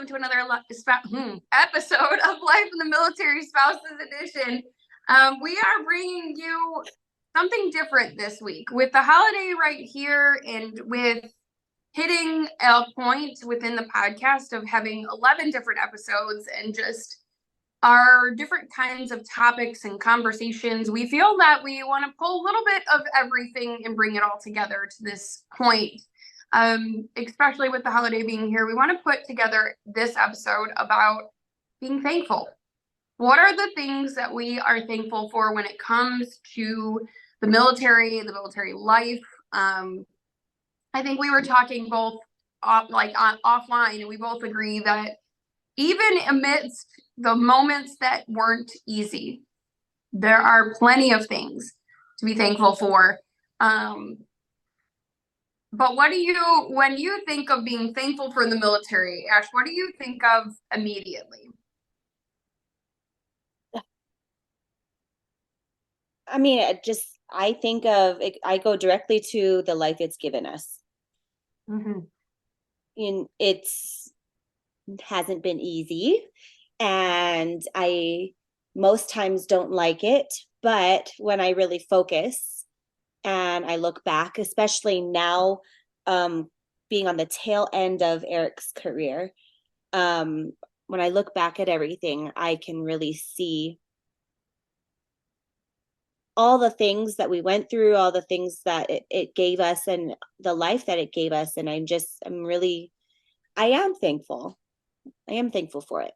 welcome to another episode of Life in the Military Spouses Edition. We are bringing you something different this week with the holiday right here and with hitting a point within the podcast of having 11 different episodes and just our different kinds of topics and conversations. We feel that we want to pull a little bit of everything and bring it all together to this point. Especially with the holiday being here, we want to put together this episode about being thankful. What are the things that we are thankful for when it comes to the military life? I think we were talking both offline, and we both agree that even amidst the moments that weren't easy, there are plenty of things to be thankful for. But when you think of being thankful for the military, Ash, what do you think of immediately? I mean, I think of it, I go directly to the life it's given us. Mm-hmm. And hasn't been easy, and I most times don't like it. But when I really focus and I look back, especially now, being on the tail end of Eric's career, when I look back at everything, I can really see all the things that we went through, all the things that it gave us, and the life that it gave us. And I am thankful. I am thankful for it.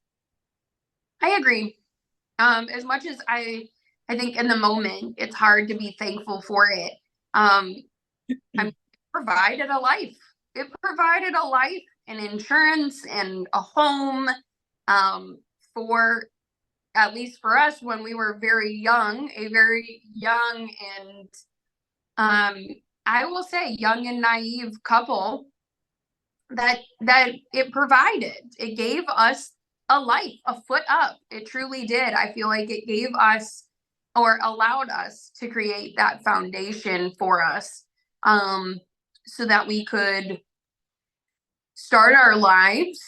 I agree. As much as I think in the moment it's hard to be thankful for it. I'm provided a life. It provided a life and insurance and a home, for at least for us when we were a very young and I will say young and naive couple that it provided. It gave us a life, a foot up. It truly did. I feel like it gave us or allowed us to create that foundation for us, so that we could start our lives,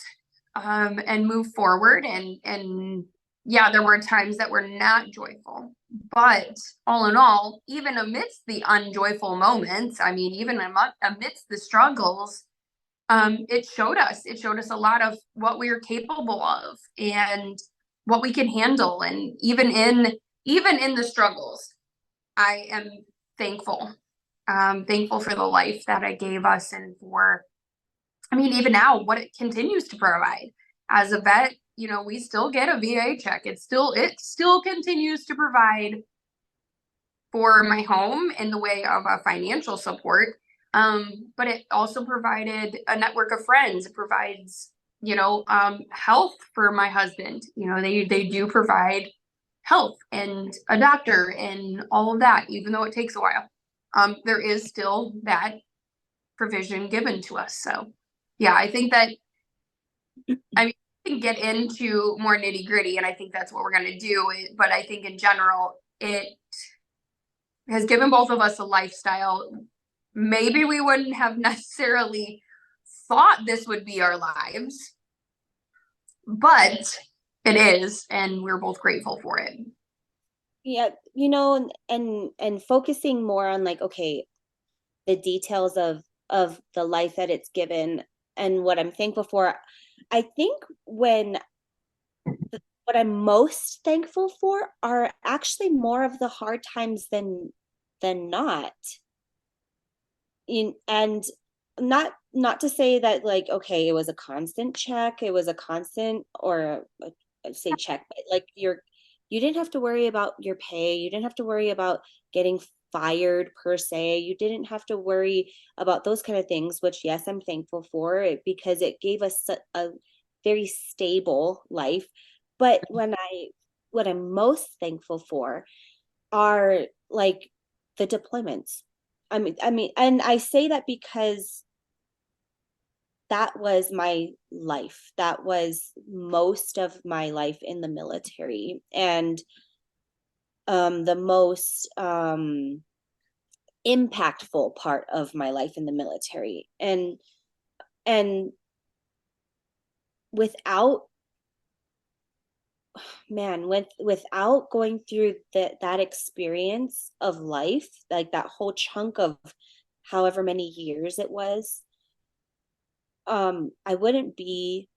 and move forward. And yeah, there were times that were not joyful, but all in all, even amidst the unjoyful moments, I mean, even amidst the struggles, it showed us a lot of what we are capable of and what we can handle. And even in the struggles, I am thankful. Thankful for the life that it gave us, and for, I mean, even now, what it continues to provide. As a vet, we still get a VA check. It still continues to provide for my home in the way of a financial support. But it also provided a network of friends. It provides, health for my husband. They do provide health and a doctor and all of that, even though it takes a while. There is still that provision given to us. So yeah, I think that, I mean, we can get into more nitty gritty, and I think that's what we're going to do. But I think in general, it has given both of us a lifestyle. Maybe we wouldn't have necessarily thought this would be our lives, but it is, and we're both grateful for it. Yeah, and focusing more on, like, okay, the details of the life that it's given and what I'm thankful for. I think what I'm most thankful for are actually more of the hard times than not. And not to say that, like, okay, it was a constant check, it was a constant, or I'd say check, but like you didn't have to worry about your pay, you didn't have to worry about getting fired per se, you didn't have to worry about those kind of things, which, yes, I'm thankful for it because it gave us a very stable life. But what I'm most thankful for are, like, the deployments. I mean, and I say that because that was my life. That was most of my life in the military, and the most impactful part of my life in the military. And without, man, without going through that experience of life, like that whole chunk of however many years it was, I wouldn't be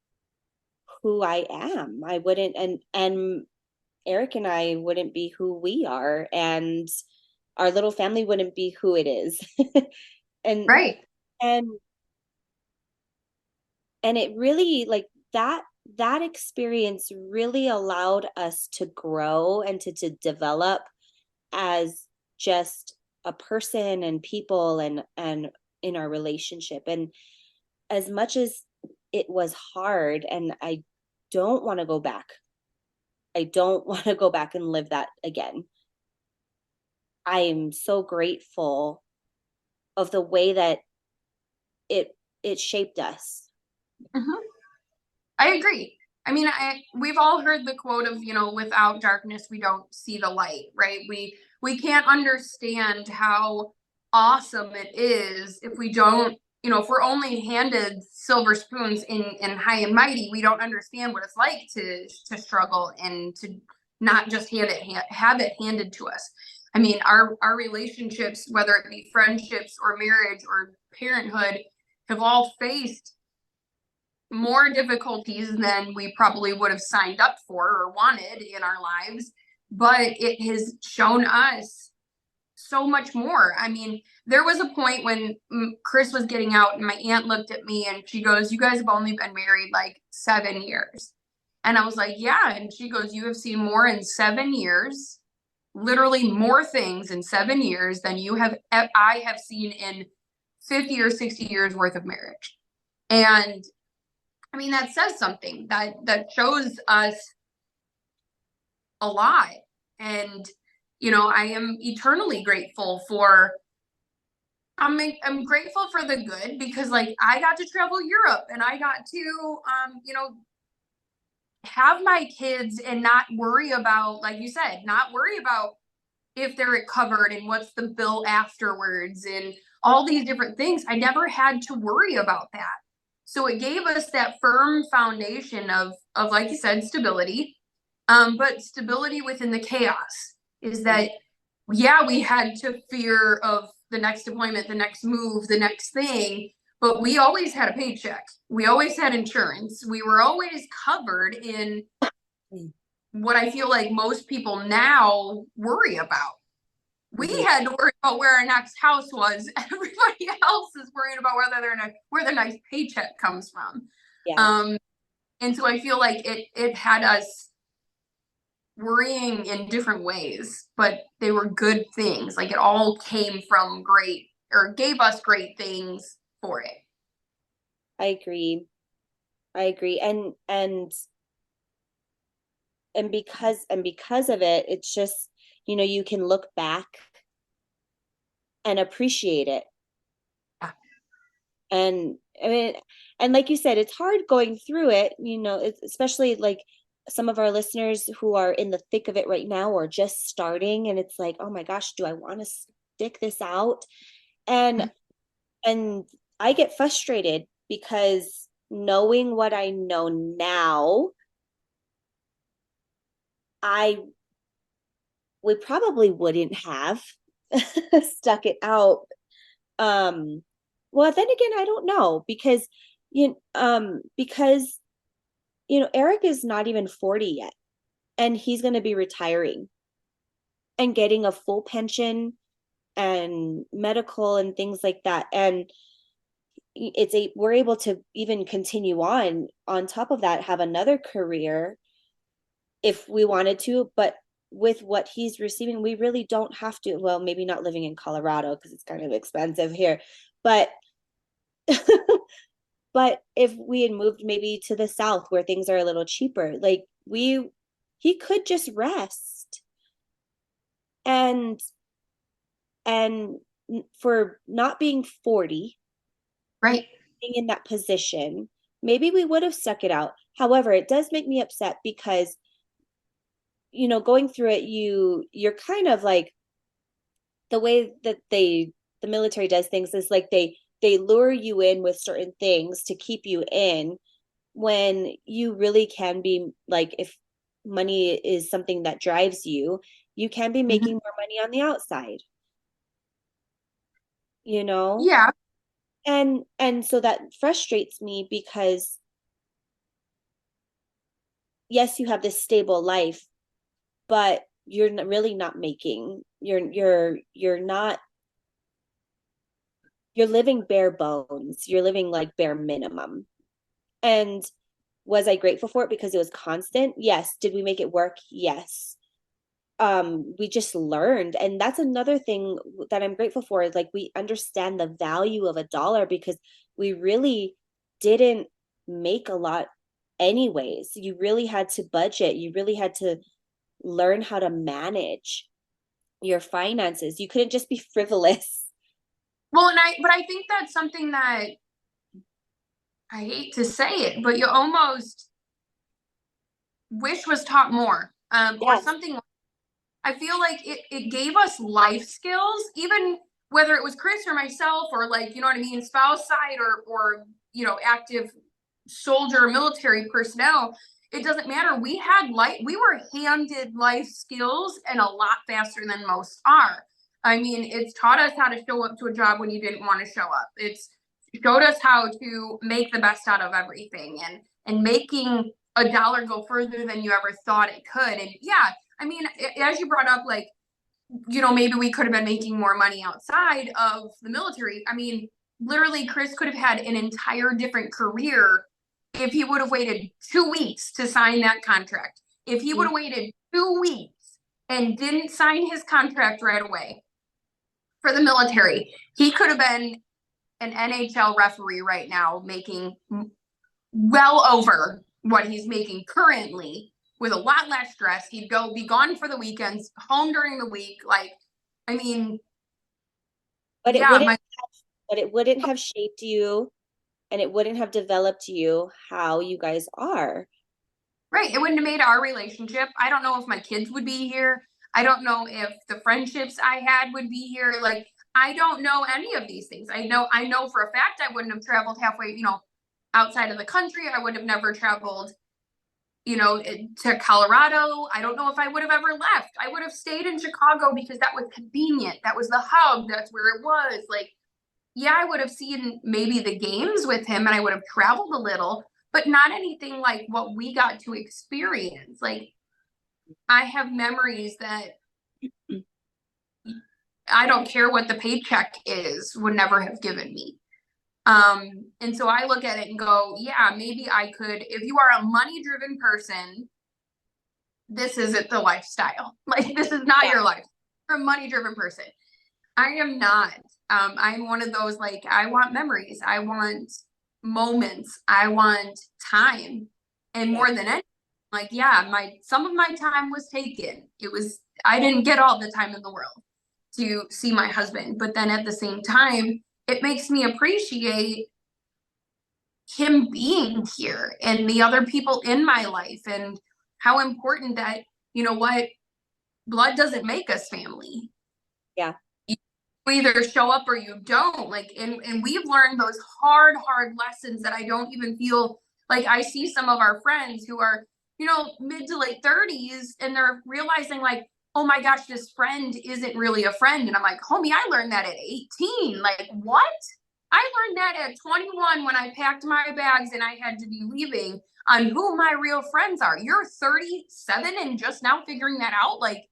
who I am. I wouldn't, and Eric and I wouldn't be who we are, and our little family wouldn't be who it is. and Right. and and it really, like, that experience really allowed us to grow and to develop as just a person and people, and in our relationship. And as much as it was hard, and I don't want to go back, I don't want to go back and live that again. I am so grateful of the way that it shaped us. Mhm. I agree. I mean, we've all heard the quote of, without darkness we don't see the light, right? We can't understand how awesome it is if we don't, if we're only handed silver spoons in high and mighty, we don't understand what it's like to struggle and to not just have it handed to us. I mean, our relationships, whether it be friendships or marriage or parenthood, have all faced more difficulties than we probably would have signed up for or wanted in our lives, but it has shown us so much more. I mean, there was a point when Chris was getting out, and my aunt looked at me and she goes, "You guys have only been married like 7 years." And I was like, "Yeah." And she goes, "You have seen more in 7 years, literally more things in 7 years than I have seen in 50 or 60 years worth of marriage." And I mean, that says something, that shows us a lot. And, I am eternally grateful for, I'm grateful for the good, because like I got to travel Europe, and I got to, have my kids and not worry about, like you said, not worry about if they're covered and what's the bill afterwards and all these different things. I never had to worry about that. So it gave us that firm foundation of like you said, stability. But stability within the chaos is that, yeah, we had to fear of the next deployment, the next move, the next thing, but we always had a paycheck. We always had insurance. We were always covered in what I feel like most people now worry about. We had to worry about where our next house was. Everybody else is worrying about where the next paycheck comes from. Yeah, Um, and so I feel like it had us worrying in different ways, but they were good things. Like it all came from great, or gave us great things for it. I agree. I agree. And because of it, it's just, you can look back and appreciate it. Yeah. And I mean, and like you said, it's hard going through it, it's especially like some of our listeners who are in the thick of it right now, or just starting, and it's like, oh my gosh, do I want to stick this out? And I get frustrated because knowing what I know now, I we probably wouldn't have stuck it out. Well, then again, I don't know, because Eric is not even 40 yet, and he's going to be retiring and getting a full pension and medical and things like that. And we're able to even continue on top of that, have another career if we wanted to, but with what he's receiving, we really don't have to. Well, maybe not living in Colorado because it's kind of expensive here, but but if we had moved maybe to the South where things are a little cheaper, like he could just rest, and and for not being 40, Right. being in that position, maybe we would have stuck it out. However, it does make me upset because, going through it, you're kind of like, the way that the military does things is like they lure you in with certain things to keep you in, when you really can be like, if money is something that drives you, you can be Mhm. making more money on the outside, you know? Yeah. And so that frustrates me because yes, you have this stable life, but really not making, you're not, you're living bare bones. You're living like bare minimum. And was I grateful for it because it was constant? Yes. Did we make it work? Yes. We just learned. And that's another thing that I'm grateful for is like we understand the value of a dollar because we really didn't make a lot anyways. You really had to budget. You really had to learn how to manage your finances. You couldn't just be frivolous. Well, but I think that's something that I hate to say it, but you almost wish was taught more, or Yes. something. I feel like it gave us life skills, even whether it was Chris or myself, or like, you know what I mean, spouse side, or active soldier, military personnel. It doesn't matter. We were handed life skills and a lot faster than most are. I mean, it's taught us how to show up to a job when you didn't want to show up. It's showed us how to make the best out of everything, and making a dollar go further than you ever thought it could. And yeah, I mean, as you brought up, like, maybe we could have been making more money outside of the military. I mean, literally, Chris could have had an entire different career if he would have waited 2 weeks to sign that contract. If he would have waited 2 weeks and didn't sign his contract right away for the military, he could have been an NHL referee right now, making well over what he's making currently with a lot less stress. He'd be gone for the weekends, home during the week. Like, I mean, But it yeah, wouldn't but it wouldn't have shaped you and it wouldn't have developed you how you guys are. right. It wouldn't have made our relationship. I don't know if my kids would be here. I don't know if the friendships I had would be here. Like, I don't know any of these things. I know for a fact I wouldn't have traveled halfway, outside of the country. I would have never traveled, to Colorado. I don't know if I would have ever left. I would have stayed in Chicago because that was convenient. That was the hub. That's where it was. Like, yeah, I would have seen maybe the games with him and I would have traveled a little, but not anything like what we got to experience. Like, I have memories that I don't care what the paycheck is, would never have given me. And so I look at it and go, yeah, maybe I could, if you are a money driven person, this isn't the lifestyle. Like, this is not Yeah. your life. You're a money driven person. I am not. I'm one of those, like, I want memories. I want moments. I want time. And Yeah. more than anything, like, yeah, some of my time was taken. I didn't get all the time in the world to see my husband. But then at the same time, it makes me appreciate him being here and the other people in my life, and how important that, what, blood doesn't make us family. Yeah. You either show up or you don't. Like, and we've learned those hard lessons that I don't even feel like. I see some of our friends who are, mid to late 30s, and they're realizing, like, oh my gosh, this friend isn't really a friend. And I'm like, homie, I learned that at 18. Like, what? I learned that at 21 when I packed my bags and I had to be leaving, on who my real friends are. You're 37 and just now figuring that out. Like,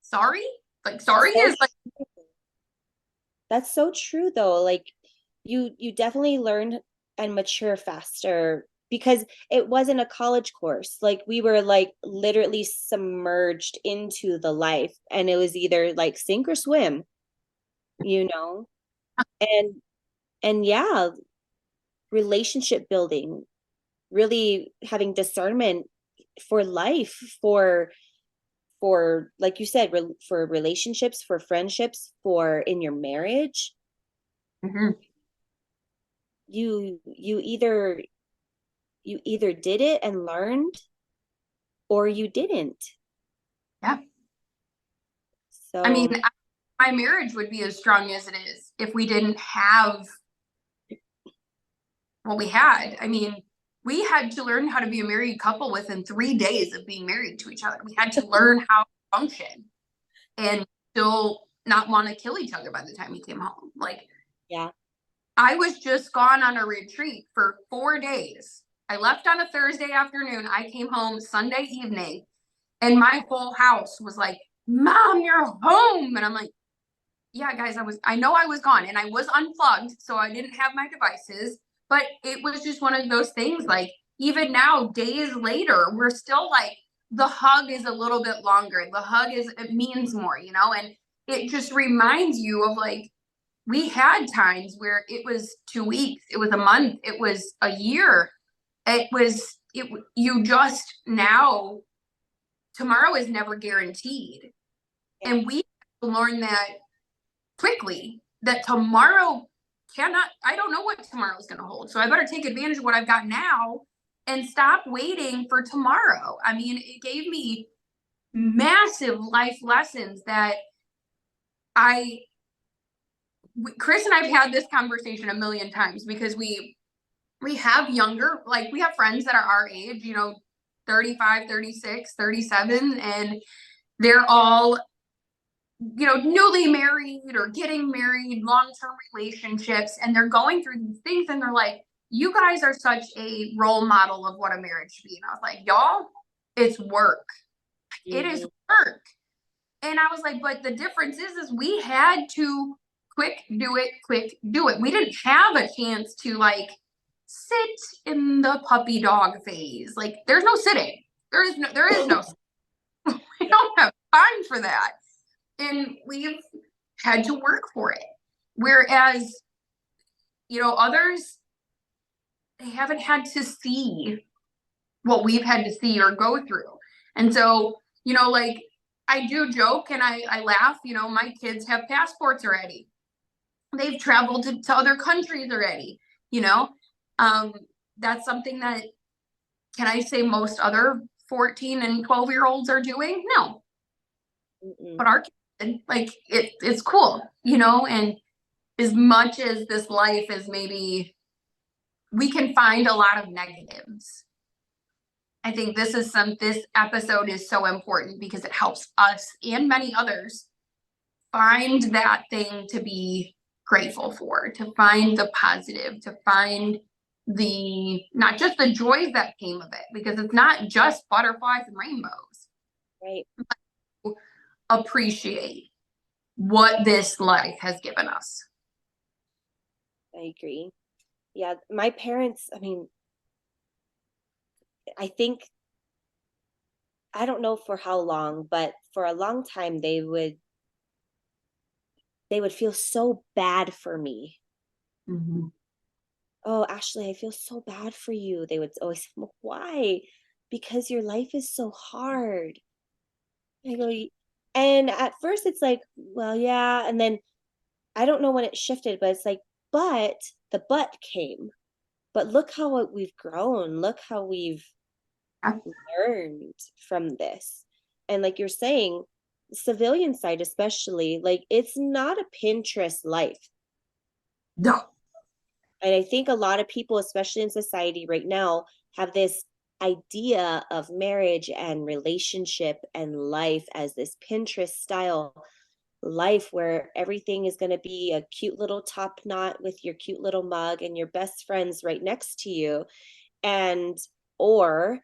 sorry? Like, sorry So is like, true. That's so true though. Like you definitely learn and mature faster because it wasn't a college course. Like we were like literally submerged into the life and it was either like sink or swim, you know? And and yeah, relationship building, really having discernment for life, for like you said, for relationships, for friendships, for in your marriage. Mhm. You either did it and learned or you didn't. Yeah. I mean, So my marriage would be as strong as it is if we didn't have well, we had. I mean, we had to learn how to be a married couple within 3 days of being married to each other. We had to learn how to function and still not want to kill each other by the time we came home. Like, Yeah. I was just gone on a retreat for 4 days. I left on a Thursday afternoon. I came home Sunday evening, and my whole house was like, Mom, you're home. And I'm like, yeah, guys, I know I was gone and I was unplugged, so I didn't have my devices, but it was just one of those things. Like, even now, days later, we're still like, the hug is a little bit longer. The hug it means more, and it just reminds you of like, we had times where it was 2 weeks, it was a month, it was a year. You just now, tomorrow is never guaranteed. Yeah. And we learn that quickly, that tomorrow I don't know what tomorrow is going to hold. So I better take advantage of what I've got now and stop waiting for tomorrow. I mean, it gave me massive life lessons that Chris and I've had this conversation a million times, because we have we have friends that are our age, 35, 36, 37, and they're all newly married or getting married, long-term relationships, and they're going through these things, and they're like, you guys are such a role model of what a marriage should be. And I was like, y'all, it's work. It is work. And I was like, but the difference is we had to quick do it. We didn't have a chance to like sit in the puppy dog phase. Like, there's no sitting. There is no we don't have time for that. And we've had to work for it. Whereas, others, they haven't had to see what we've had to see or go through. And so, like, I do joke and I laugh, my kids have passports already. They've traveled to other countries already, you know. That's something that, can I say most other 14 and 12-year-olds are doing? No. But our kids, like, it's cool, and as much as this life is, maybe we can find a lot of negatives. I think this episode is so important because it helps us and many others find that thing to be grateful for, to find the positive, to find not just the joys that came of it, because it's not just butterflies and rainbows. Right. Appreciate what this life has given us. I agree. Yeah, my parents, I mean, I think, I don't know for how long, but for a long time they would feel so bad for me. Mm-hmm. Oh, Ashley, I feel so bad for you. They would always say, why? Because your life is so hard. I go, and at first it's like, well, yeah. And then I don't know when it shifted, but it's like, but the but came. But look how we've grown. Look how we've learned from this. And like you're saying, civilian side especially, like, it's not a Pinterest life. No. And I think a lot of people, especially in society right now, have this idea of marriage and relationship and life as this Pinterest style life where everything is going to be a cute little top knot with your cute little mug and your best friends right next to you. And, or,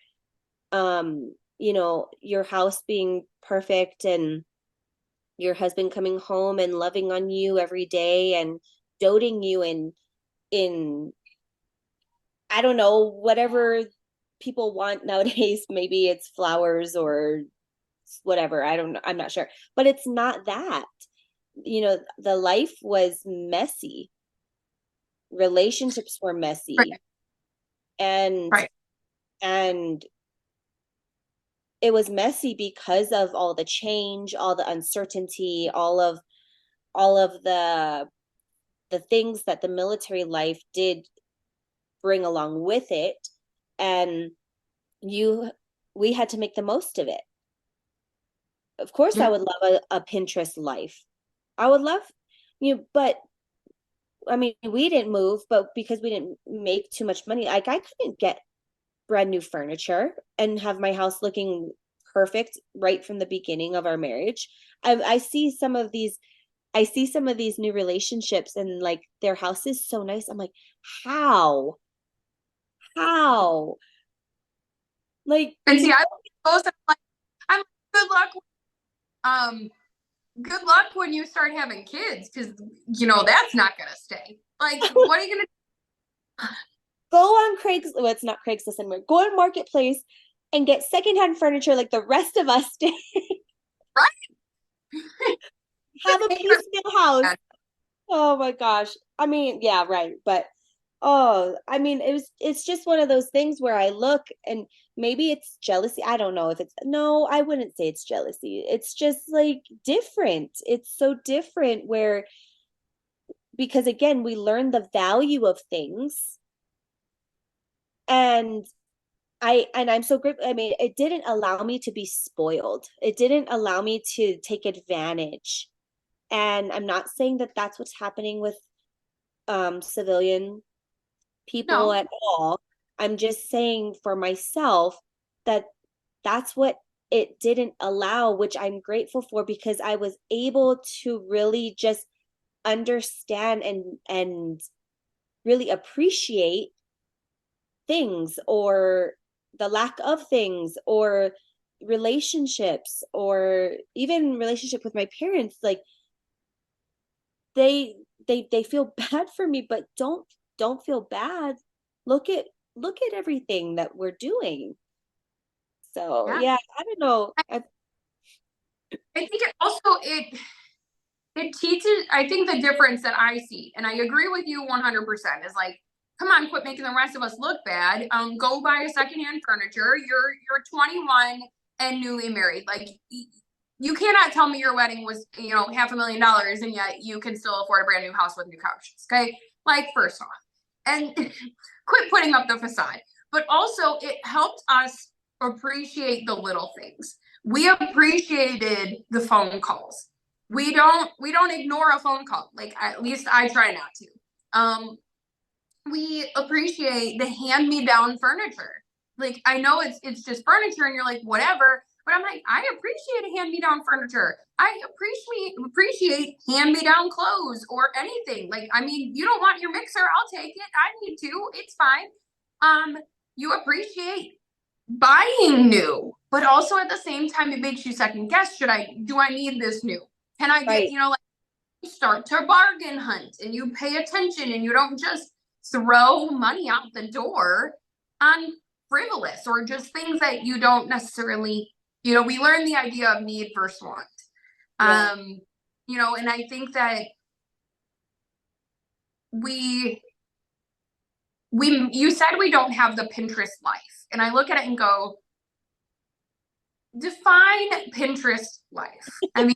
your house being perfect and your husband coming home and loving on you every day and doting you in I don't know, whatever people want nowadays. Maybe it's flowers or whatever. I don't know. I'm not sure. But it's not that. The life was messy. Relationships were messy. Right. And Right. and it was messy because of all the change, all the uncertainty, all of the things that the military life did bring along with it. And we had to make the most of it. Of course, Yeah. I would love a Pinterest life. I would love, but I mean, we didn't move, but because we didn't make too much money, like I couldn't get brand new furniture and have my house looking perfect right from the beginning of our marriage. I see some of these, I see some of these new relationships and like their house is so nice. I'm like, how? How? Like, And see, I those are like, I'm good luck. Um, good luck when you start having kids, because that's not gonna stay. Like, what are you gonna? go on Craigslist. Well, it's not Craigslist anymore. Go on Marketplace and get secondhand furniture like the rest of us did. Right? Have a piecemeal house. Oh my gosh. I mean, yeah, right. But oh, I mean, it's just one of those things where I look and maybe it's jealousy. I don't know if it's, no, I wouldn't say it's jealousy. It's just like different. It's so different where, because again, we learn the value of things, and I'm so grateful. I mean, it didn't allow me to be spoiled. It didn't allow me to take advantage. And I'm not saying that that's what's happening with civilian people No, at all. I'm just saying for myself that that's what it didn't allow, which I'm grateful for, because I was able to really just understand and really appreciate things, or the lack of things, or relationships, or even relationship with my parents. Like they they feel bad for me, but don't feel bad. Look at everything that we're doing. So yeah. yeah, I don't know. I think it also it teaches. I think the difference that I see, and I agree with you 100%, is like, come on, quit making the rest of us look bad. Go buy a secondhand furniture. You're 21 and newly married. Like, you cannot tell me your wedding was $500,000 and yet you can still afford a brand new house with new couches. Okay, like, first off, and quit putting up the facade. But also, it helped us appreciate the little things. We appreciated the phone calls. We don't ignore a phone call. Like, at least I try not to. We appreciate the hand me down furniture. Like, I know it's just furniture and you're like, whatever, but I'm like, I appreciate a hand me down furniture. I appreciate hand me down clothes or anything. Like, I mean, you don't want your mixer, I'll take it. I need to. It's fine. You appreciate buying new, but also at the same time, it makes you second guess, do I need this new? Can I get, Right. like, you start to bargain hunt and you pay attention and you don't just throw money out the door on frivolous or just things that you don't necessarily, we learn the idea of need versus want. Yeah. And I think that we you said we don't have the Pinterest life. And I look at it and go, define Pinterest life. I mean,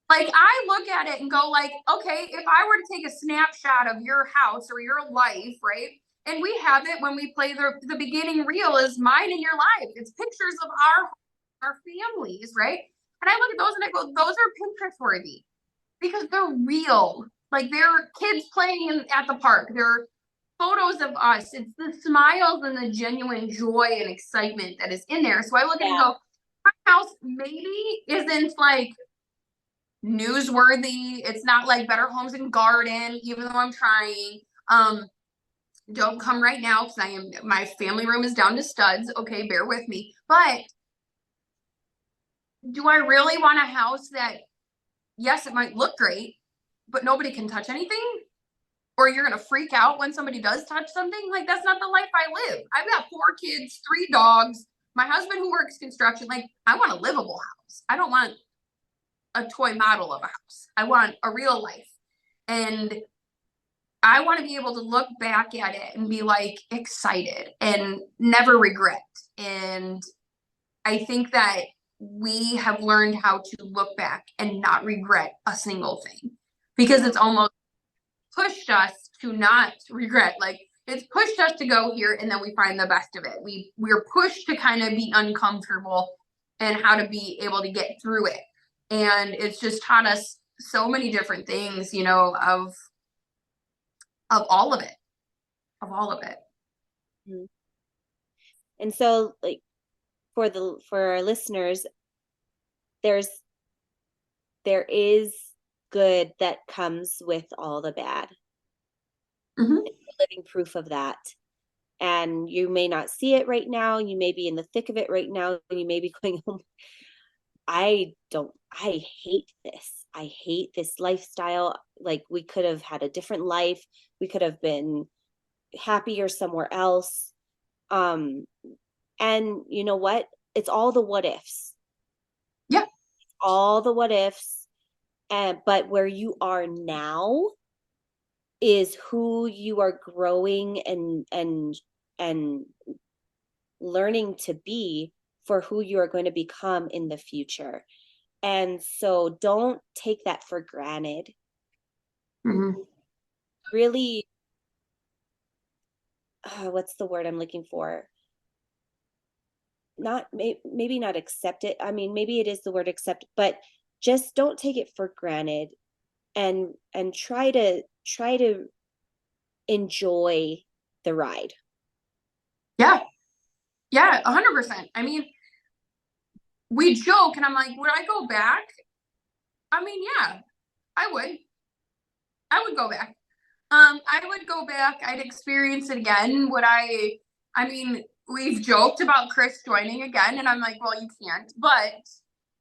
like, I look at it and go, like, okay, if I were to take a snapshot of your house or your life, right? And we have it when we play the beginning reel is mine and your life. It's pictures of our families, right? And I look at those and I go, those are Pinterest worthy because they're real. Like, they're kids playing at the park. They're photos of us. It's the smiles and the genuine joy and excitement that is in there. So I look at it and Yeah. go, my house maybe isn't like newsworthy. It's not like Better Homes and Garden, even though I'm trying. Don't come right now because my family room is down to studs. Okay, bear with me. But do I really want a house that, yes, it might look great, but nobody can touch anything? Or you're gonna freak out when somebody does touch something? Like, that's not the life I live. I've got 4 kids, 3 dogs, my husband who works construction. Like, I want a livable house. I don't want a toy model of a house. I want a real life. And I want to be able to look back at it and be like excited and never regret. And I think that we have learned how to look back and not regret a single thing because Yeah. it's almost pushed us to not regret. Like, it's pushed us to go here and then we find the best of it. We're pushed to kind of be uncomfortable and how to be able to get through it. And it's just taught us so many different things, of of all of it, of all of it. Mhm. And so like for our listeners, there's there is good that comes with all the bad. Hmm. Living proof of that. And you may not see it right now. You may be in the thick of it right now. And you may be going, oh, I hate this. I hate this lifestyle. Like we could have had a different life. We could have been happier somewhere else. Um, and you know what? It's all the what ifs, Yeah. all the what ifs. And but where you are now is who you are growing and learning to be for who you are going to become in the future. And so don't take that for granted. Hmm. Really, what's the word I'm looking for? Not maybe not accept it. I mean, maybe it is the word accept, but just don't take it for granted and try to enjoy the ride. Yeah. Yeah. 100%. I mean, we joke and I'm like, would I go back? I mean, yeah, I would. I would go back. I would go back. I'd experience it again. Would I mean, we've joked about Chris joining again, and I'm like, well, you can't. But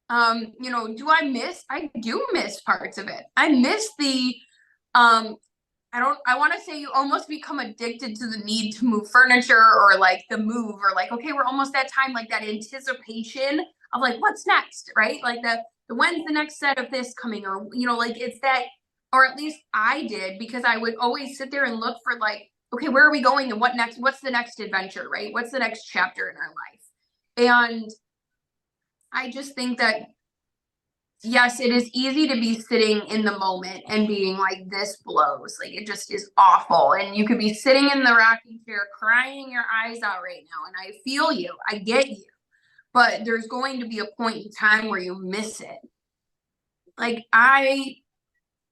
do I do miss parts of it. I miss the I want to say you almost become addicted to the need to move furniture or like the move or like, okay, we're almost that time, like that anticipation of like what's next, right? Like the when's the next set of this coming, or like it's that, or at least I did, because I would always sit there and look for like, okay, where are we going and what next? What's the next adventure, right? What's the next chapter in our life? And I just think that yes, it is easy to be sitting in the moment and being like, this blows. Like, it just is awful. And you could be sitting in the rocking chair, crying your eyes out right now. And I feel you, I get you. But there's going to be a point in time where you miss it. Like, I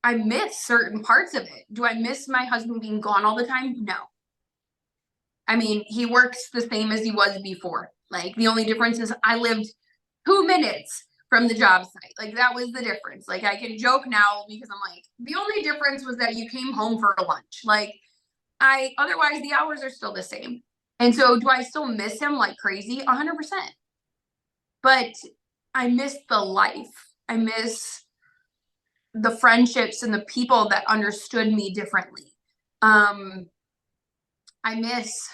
miss certain parts of it. Do I miss my husband being gone all the time? No. I mean, he works the same as he was before. Like, the only difference is I lived 2 minutes from the job site. Like, that was the difference. Like, I can joke now because I'm like, the only difference was that you came home for lunch. Like, otherwise, the hours are still the same. And so, do I still miss him like crazy? 100%. But I miss the life. I miss the friendships and the people that understood me differently. I miss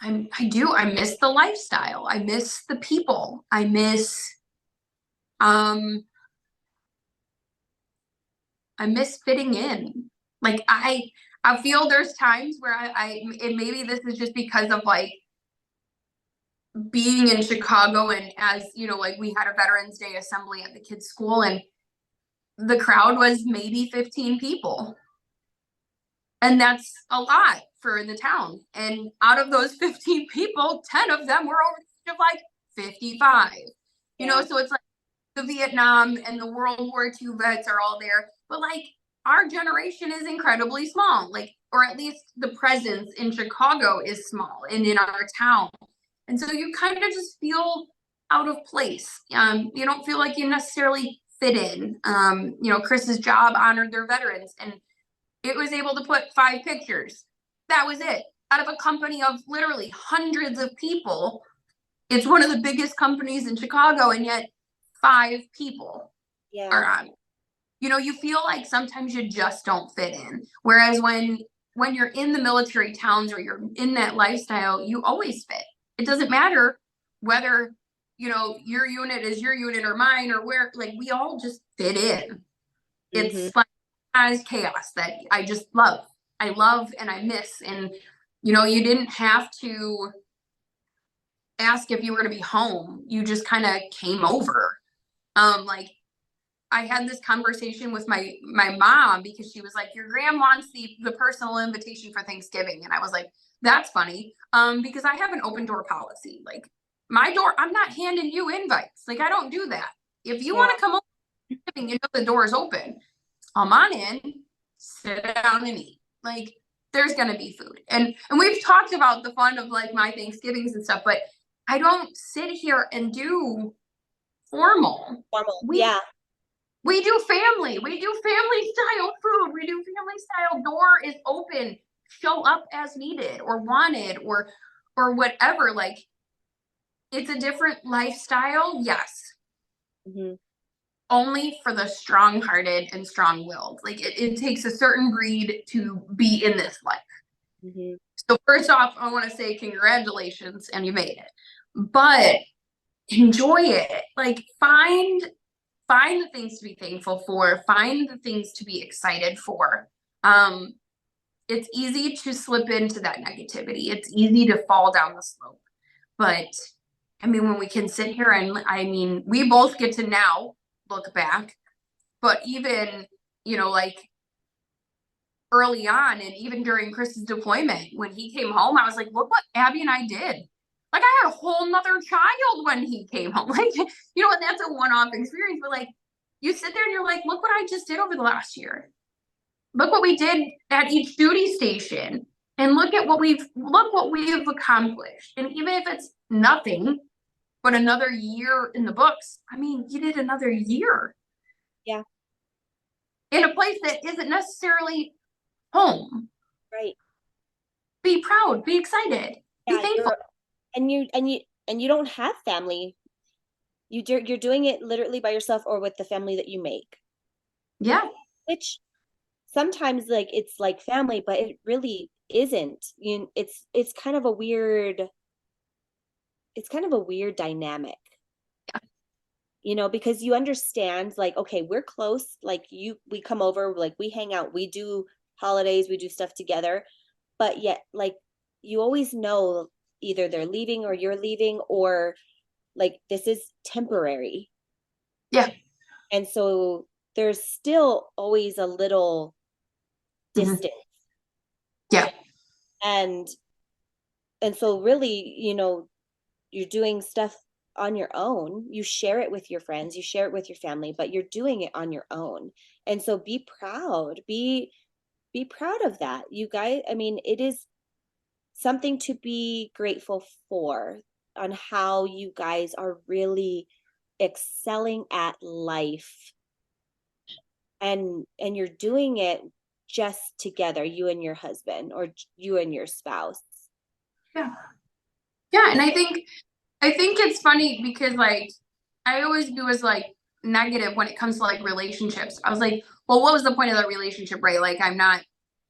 I miss the lifestyle. I miss the people. Um I miss fitting in. Like I feel there's times where and maybe this is just because of like being in Chicago, and as like we had a Veterans Day assembly at the kids' school, and the crowd was maybe 15 people. And that's a lot for the town. And out of those 15 people, 10 of them were over the age of like 55. Yeah. So it's like the Vietnam and the World War II vets are all there. But like our generation is incredibly small, like, or at least the presence in Chicago is small and in our town. And so you kind of just feel out of place. You don't feel like you necessarily fit in. Chris's job honored their veterans, and it was able to put 5 pictures. That was it. Out of a company of literally hundreds of people, it's one of the biggest companies in Chicago, and yet 5 people are Yeah. on. You feel like sometimes you just don't fit in. Whereas when you're in the military towns or you're in that lifestyle, you always fit. It doesn't matter whether your unit is your unit or mine or where. Like, we all just fit in. Mm-hmm. It's like as chaos that I just love. I love and I miss. And you didn't have to ask if you were going to be home. You just kind of came over. Like, I had this conversation with my mom, because she was like, your gram wants the personal invitation for Thanksgiving. And I was like, that's funny. Because I have an open door policy. Like, my door, I'm not handing you invites. Like, I don't do that. If you Yeah. want to come over, You know the door is open. Come on in, sit down and eat. Like there's gonna be food. And we've talked about the fun of like my Thanksgivings and stuff, but I don't sit here and do formal. Formal. We Yeah. we do family. We do family style food. We do family style door is open. Show up as needed or wanted or whatever. Like it's a different lifestyle, yes. Hmm. Only for the strong-hearted and strong-willed. Like it takes a certain breed to be in this life. Hmm. So first off, I want to say congratulations and you made it. But enjoy it. Like find the things to be thankful for, find the things to be excited for. It's easy to slip into that negativity. It's easy to fall down the slope. But I mean, when we can sit here and I mean, we both get to now look back, but even, like early on and even during Chris's deployment, when he came home, I was like, look what Abby and I did. Like I had a whole nother child when he came home. Like, and that's a one-off experience, but like you sit there and you're like, look what I just did over the last year. Look what we did at each duty station. And look what we've accomplished. And even if it's nothing but another year in the books, I mean, you did another year. Yeah. In a place that isn't necessarily home. Right. Be proud, be excited, be Yeah. thankful. And you don't have family. You're doing it literally by yourself or with the family that you make. Yeah. Which sometimes like it's like family, but it really isn't. It's kind of a weird dynamic. Because you understand like, okay, we're close, like we come over, like we hang out, we do holidays, we do stuff together, but yet like you always know either they're leaving or you're leaving or like this is temporary. Yeah. And so there's still always a little distance. Yeah. And so really, you're doing stuff on your own. You share it with your friends, you share it with your family, but you're doing it on your own. And so be proud. Be proud of that. You guys, I mean, it is something to be grateful for on how you guys are really excelling at life. And you're doing it just together, you and your husband or you and your spouse. Yeah. Yeah. And I think it's funny because like I always view as like negative when it comes to like relationships. I was like, well, what was the point of the relationship, right? Like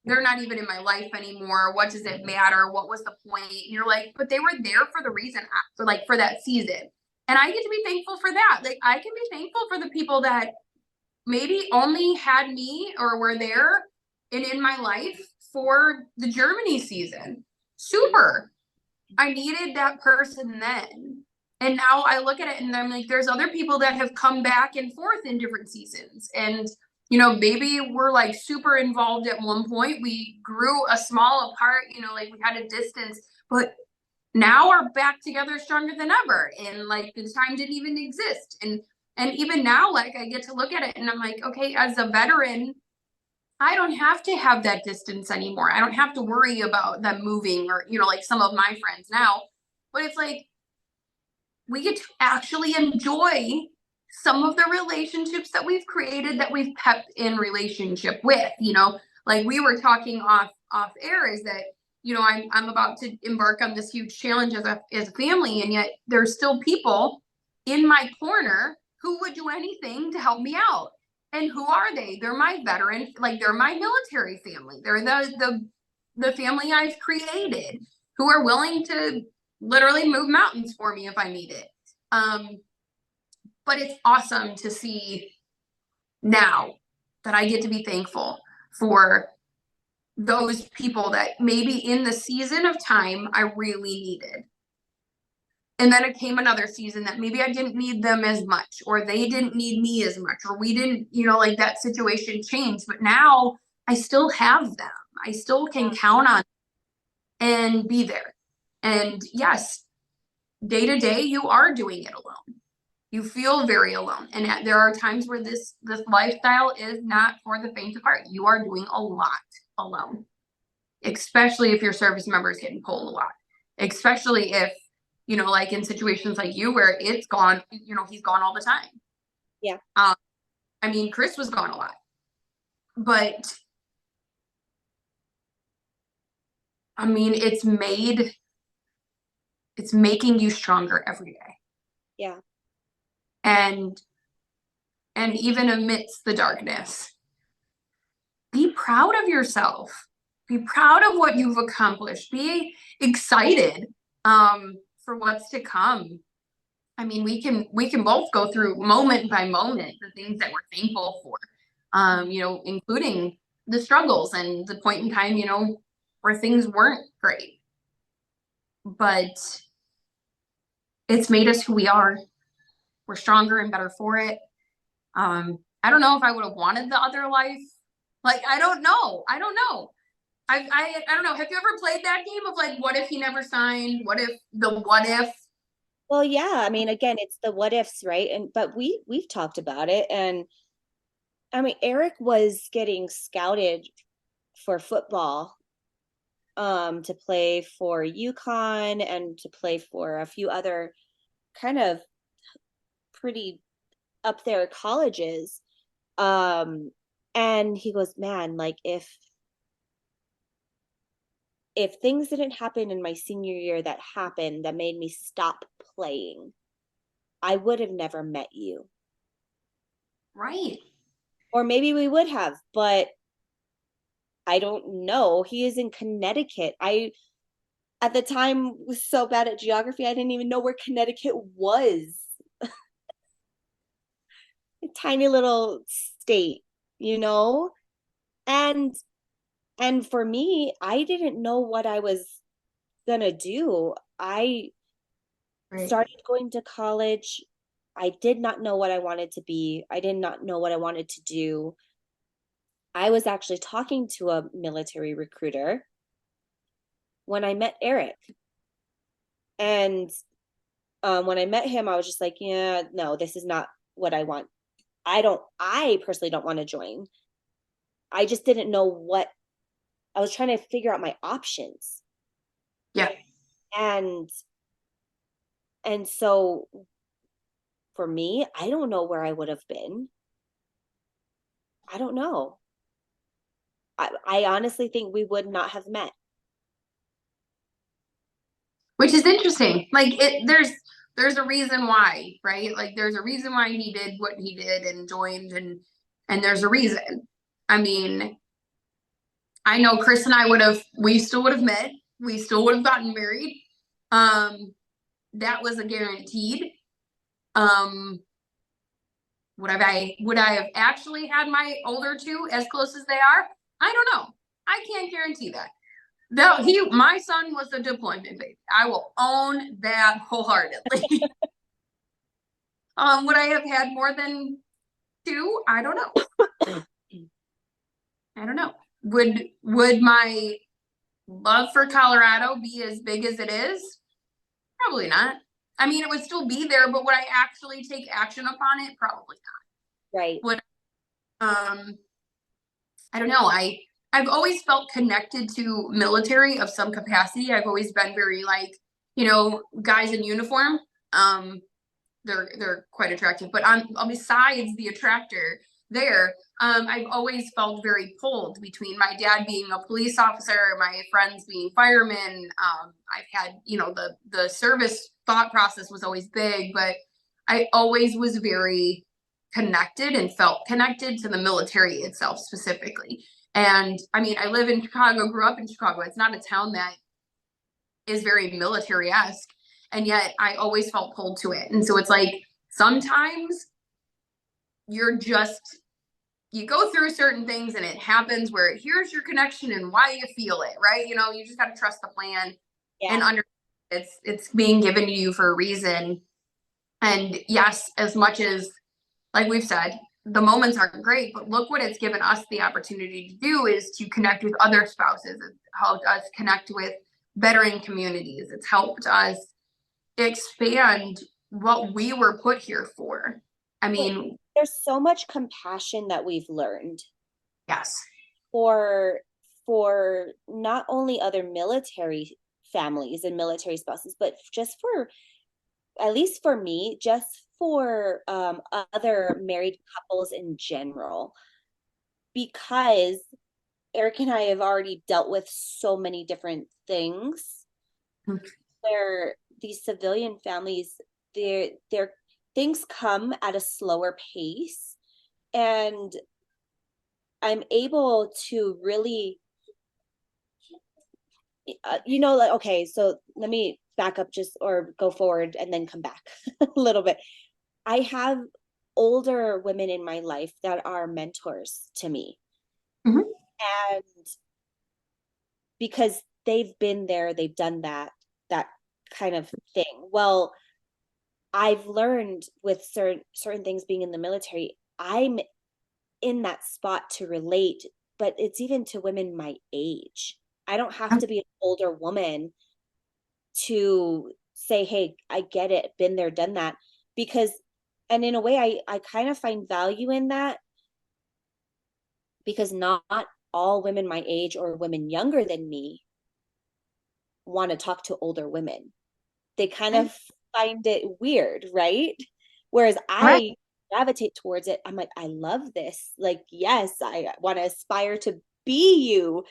they're not even in my life anymore. What does it matter? What was the point? And you're like, but they were there for the reason, for that season. And I get to be thankful for that. Like I can be thankful for the people that maybe only had me or were there and in my life for the Germany season. Super. I needed that person then. And now I look at it and I'm like, there's other people that have come back and forth in different seasons. And, maybe we're like super involved at one point. We grew a small apart, like we had a distance, but now we're back together stronger than ever. And like the time didn't even exist. And even now, like I get to look at it and I'm like, okay, as a veteran, I don't have to have that distance anymore. I don't have to worry about them moving or, like some of my friends now. But it's like we get to actually enjoy some of the relationships that we've created that we've kept in relationship with, like we were talking off air is that, I'm about to embark on this huge challenge as a family. And yet there's still people in my corner who would do anything to help me out. And who are they? They're my veteran, like they're my military family. They're the family I've created who are willing to literally move mountains for me if I need it. But it's awesome to see now that I get to be thankful for those people that maybe in the season of time I really needed. And then it came another season that maybe I didn't need them as much, or they didn't need me as much, or we didn't, like that situation changed. But now I still have them. I still can count on and be there. And yes, day to day, you are doing it alone. You feel very alone. And there are times where this lifestyle is not for the faint of heart. You are doing a lot alone, especially if your service member is getting pulled a lot, especially if, you know, like in situations like you where it's gone, you know, he's gone all the time. Yeah. I mean, Chris was gone a lot, but I mean, it's making you stronger every day. Yeah. And even amidst the darkness, be proud of yourself. Be proud of what you've accomplished. Be excited for what's to come. I mean, we can both go through moment by moment the things that we're thankful for. You know, including the struggles and the point in time, you know, where things weren't great. But it's made us who we are. We're stronger and better for it. I don't know if I would have wanted the other life. Like, I don't know. I don't know. I don't know. Have you ever played that game of like, what if he never signed? What if? Well, yeah, I mean, again, it's the what ifs, right? And but we've talked about it, and I mean, Eric was getting scouted for football, to play for UConn and to play for a few other kind of pretty up there colleges. And he goes, man, like if things didn't happen in my senior year that happened that made me stop playing, I would have never met you. Right. Or maybe we would have, but I don't know. He is in Connecticut. I at the time was so bad at geography, I didn't even know where Connecticut was. A tiny little state, you know? And for me, I didn't know what I was gonna do. I Right. started going to college. I did not know what I wanted to be. I did not know what I wanted to do. I was actually talking to a military recruiter when I met Eric. And when I met him, I was just like, yeah, no, this is not what I want. I personally don't want to join. I just didn't know what I was trying to figure out my options. Yeah. And so for me, I don't know where I would have been. I don't know. I honestly think we would not have met. Which is interesting. Like there's a reason why, right? Like there's a reason why he did what he did and joined, and there's a reason. I mean, I know Chris and I we still would have met. We still would have gotten married. That was a guaranteed. Um, would I have actually had my older two as close as they are? I don't know. I can't guarantee that. Though my son was a deployment baby. I will own that wholeheartedly. Would I have had more than two? I don't know. I don't know. Would my love for Colorado be as big as it is? Probably not. I mean, it would still be there, but would I actually take action upon it? Probably not. Right. Would I don't know. I've always felt connected to military of some capacity. I've always been very like, you know, guys in uniform. They're quite attractive. But on besides the attractor there, I've always felt very pulled between my dad being a police officer, my friends being firemen. I've had, you know, the service thought process was always big, but I always was very connected and felt connected to the military itself specifically. And I mean, I live in Chicago, grew up in Chicago. It's not a town that is very military-esque, and yet I always felt pulled to it. And so it's like sometimes you're just you go through certain things and it happens where here's your connection and why you feel it, right? You know, you just got to trust the plan and under it's being given to you for a reason. And yes, as much as like we've said, the moments aren't great, but look what it's given us the opportunity to do is to connect with other spouses. It's helped us connect with veteran communities. It's helped us expand what we were put here for. I mean, There's so much compassion that we've learned yes. for not only other military families and military spouses, but just for, at least for me, just for other married couples in general, because Eric and I have already dealt with so many different things where these civilian families, their things come at a slower pace, and I'm able to really, like, okay, so let me back up just, or go forward and then come back a little bit. I have older women in my life that are mentors to me. Mhm. And because they've been there, they've done that kind of thing. Well, I've learned with certain things being in the military, I'm in that spot to relate, but it's even to women my age. I don't have to be an older woman to say, hey, I get it, been there, done that. Because, and in a way, I kind of find value in that, because not all women my age or women younger than me want to talk to older women. They kind of find it weird, right? Whereas Right. I gravitate towards it. I'm like, I love this. Like, yes, I want to aspire to be you.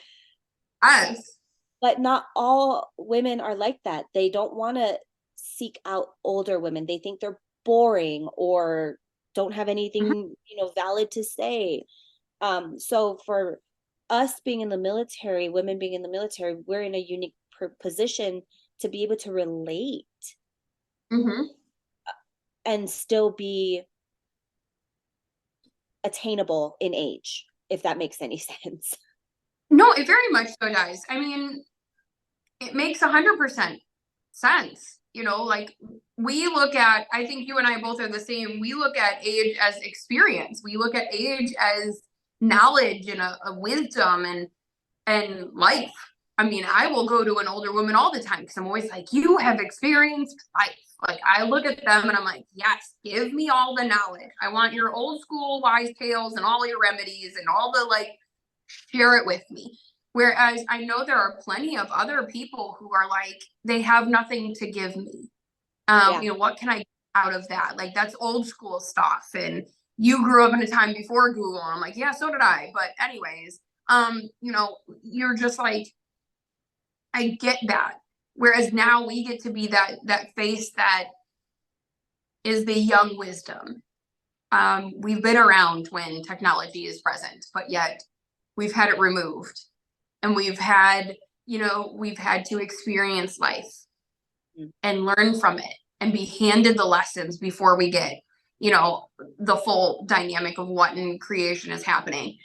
Yes. But not all women are like that. They don't want to seek out older women. They think they're boring or don't have Mhm. anything, valid to say. So for us being in the military, women being in the military, we're in a unique position to be able to relate Mhm. and still be attainable in age, if that makes any sense. No, it very much so does. I mean, it makes 100% sense. Like we look at, I think you and I both are the same. We look at age as experience. We look at age as knowledge and a wisdom and life. I mean, I will go to an older woman all the time because I'm always like, you have experienced life. Like I look at them and I'm like, yes, give me all the knowledge. I want your old school wise tales and all your remedies and all the like, share it with me. Whereas I know there are plenty of other people who are like, they have nothing to give me. Yeah. What can I get out of that? Like that's old school stuff. And you grew up in a time before Google. And I'm like, yeah, so did I. But anyways, you're just like, I get that. Whereas now we get to be that face that is the young wisdom. We've been around when technology is present, but yet we've had it removed. And we've had to experience life and learn from it and be handed the lessons before we get, the full dynamic of what in creation is happening.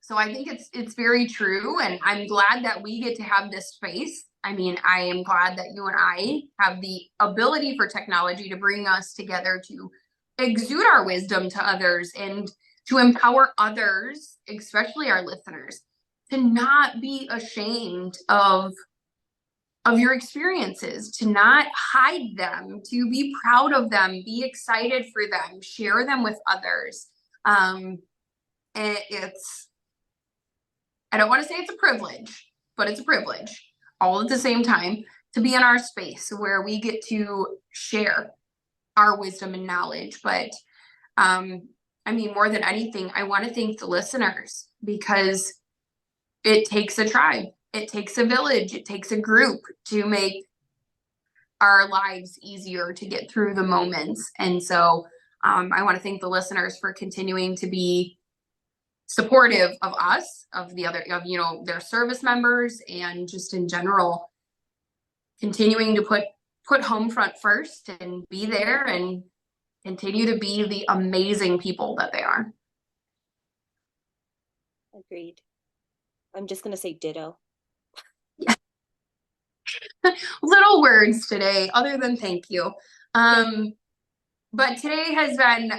So I think it's very true, and I'm glad that we get to have this space. I mean, I am glad that you and I have the ability for technology to bring us together to exude our wisdom to others and to empower others, especially our listeners, to not be ashamed of your experiences, to not hide them, to be proud of them, be excited for them, share them with others. It's I don't want to say it's a privilege, but it's a privilege all at the same time to be in our space where we get to share our wisdom and knowledge. But I mean, more than anything, I want to thank the listeners because it takes a tribe, it takes a village, it takes a group to make our lives easier to get through the moments. And so I want to thank the listeners for continuing to be supportive of us, of the other, of their service members, and just in general, continuing to put home front first and be there and continue to be the amazing people that they are. Agreed. I'm just going to say ditto. Little words today, other than thank you. But today has been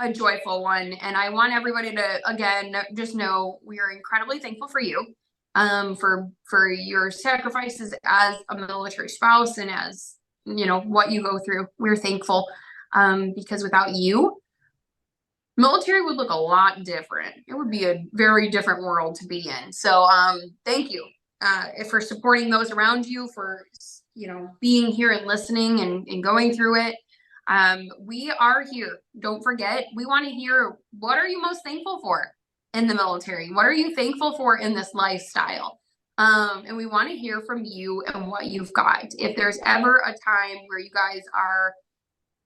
a joyful one, and I want everybody to again just know we are incredibly thankful for you, for your sacrifices as a military spouse and as what you go through. We're thankful, because without you, military would look a lot different. It would be a very different world to be in. So thank you for supporting those around you, for being here and listening and going through it. We are here. Don't forget, we want to hear, what are you most thankful for in the military? What are you thankful for in this lifestyle? And we want to hear from you and what you've got. If there's ever a time where you guys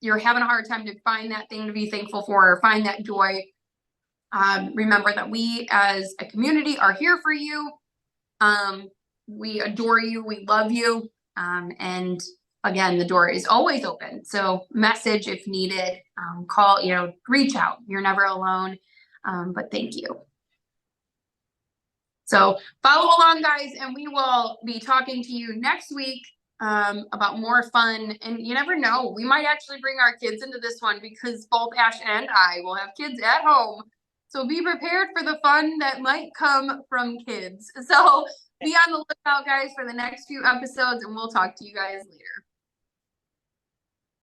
you're having a hard time to find that thing to be thankful for or find that joy, remember that we as a community are here for you. We adore you. We love you. And again, the door is always open. So message if needed, call, reach out. You're never alone. But thank you. So follow along, guys, and we will be talking to you next week about more fun. And you never know, we might actually bring our kids into this one, because both Ash and I will have kids at home. So be prepared for the fun that might come from kids. So be on the lookout, guys, for the next few episodes, and we'll talk to you guys later.